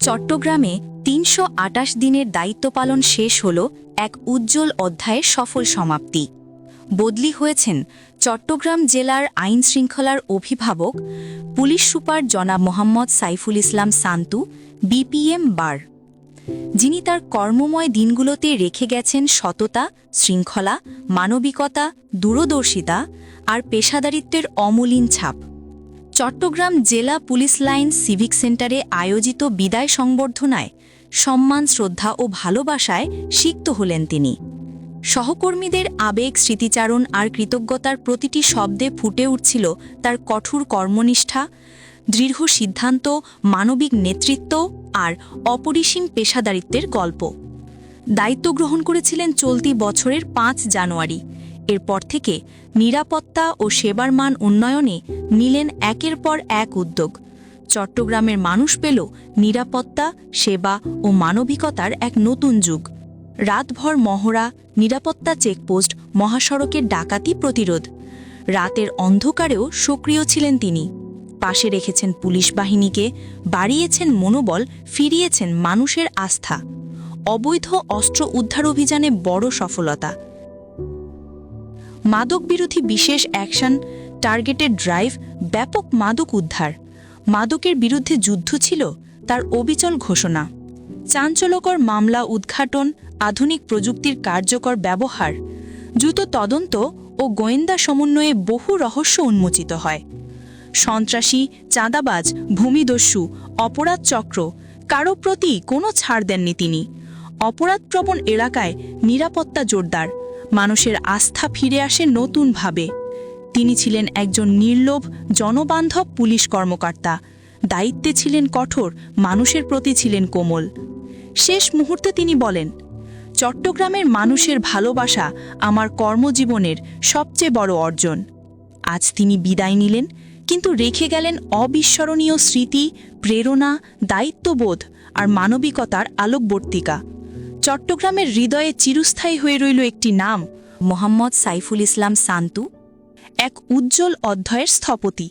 চট্টগ্রামে ৩২৮ দিনের দায়িত্ব পালন শেষ হল এক উজ্জ্বল অধ্যায়ের সফল সমাপ্তি। বদলি হয়েছেন চট্টগ্রাম জেলার আইন শৃঙ্খলার অভিভাবক পুলিশ সুপার জনাব মোহাম্মদ সাইফুল ইসলাম সান্তু বিপিএম বার, যিনি তার কর্মময় দিনগুলোতে রেখে গেছেন সততা, শৃঙ্খলা, মানবিকতা, দূরদর্শিতা আর পেশাদারিত্বের অমলিন ছাপ। চট্টগ্রাম জেলা পুলিশ লাইন সিভিক সেন্টারে আয়োজিত বিদায় সংবর্ধনায় সম্মান, শ্রদ্ধা ও ভালোবাসায় সিক্ত হলেন তিনি। সহকর্মীদের আবেগ, স্মৃতিচারণ আর কৃতজ্ঞতার প্রতিটি শব্দে ফুটে উঠছিল তার কঠোর কর্মনিষ্ঠা, দৃঢ় সিদ্ধান্ত, মানবিক নেতৃত্ব আর অপরিসীম পেশাদারিত্বের গল্প। দায়িত্ব গ্রহণ করেছিলেন চলতি বছরের ৫ জানুয়ারি। এরপর থেকে নিরাপত্তা ও সেবার মান উন্নয়নে নিলেন একের পর এক উদ্যোগ। চট্টগ্রামের মানুষ পেল নিরাপত্তা, সেবা ও মানবিকতার এক নতুন যুগ। রাতভর মহড়া, নিরাপত্তা চেকপোস্ট, মহাসড়কের ডাকাতি প্রতিরোধ। রাতের অন্ধকারেও সক্রিয় ছিলেন তিনি। পাশে রেখেছেন পুলিশ বাহিনীকে, বাড়িয়েছেন মনোবল, ফিরিয়েছেন মানুষের আস্থা। অবৈধ অস্ত্র উদ্ধার অভিযানে বড় সফলতা। মাদক বিরোধী বিশেষ অ্যাকশন টার্গেটেড ড্রাইভ, ব্যাপক মাদক উদ্ধার। মাদকের বিরুদ্ধে যুদ্ধ ছিল তার অবিচল ঘোষণা। চাঞ্চল্যকর মামলা উদ্ঘাটন, আধুনিক প্রযুক্তির কার্যকর ব্যবহার, দ্রুত তদন্ত ও গোয়েন্দা সমন্বয়ে বহু রহস্য উন্মোচিত হয়। সন্ত্রাসী, চাঁদাবাজ, ভূমিদস্যু, অপরাধ চক্র, কারো প্রতি কোনো ছাড় দেননি তিনি। অপরাধপ্রবণ এলাকায় নিরাপত্তা জোরদার, মানুষের আস্থা ফিরে আসে নতুনভাবে। তিনি ছিলেন একজন নির্লোভ, জনবান্ধব পুলিশ কর্মকর্তা। দায়িত্বে ছিলেন কঠোর, মানুষের প্রতি ছিলেন কোমল। শেষ মুহূর্তে তিনি বলেন, চট্টগ্রামের মানুষের ভালোবাসা আমার কর্মজীবনের সবচেয়ে বড় অর্জন। আজ তিনি বিদায় নিলেন, কিন্তু রেখে গেলেন অবিস্মরণীয় স্মৃতি, প্রেরণা, দায়িত্ববোধ আর মানবিকতার আলোকবর্তিকা। চট্টগ্রামের হৃদয়ে চিরস্থায়ী হয়ে রইল একটি নাম, মোহাম্মদ সাইফুল ইসলাম সান্তু, এক উজ্জ্বল অধ্যায়ের স্থপতি।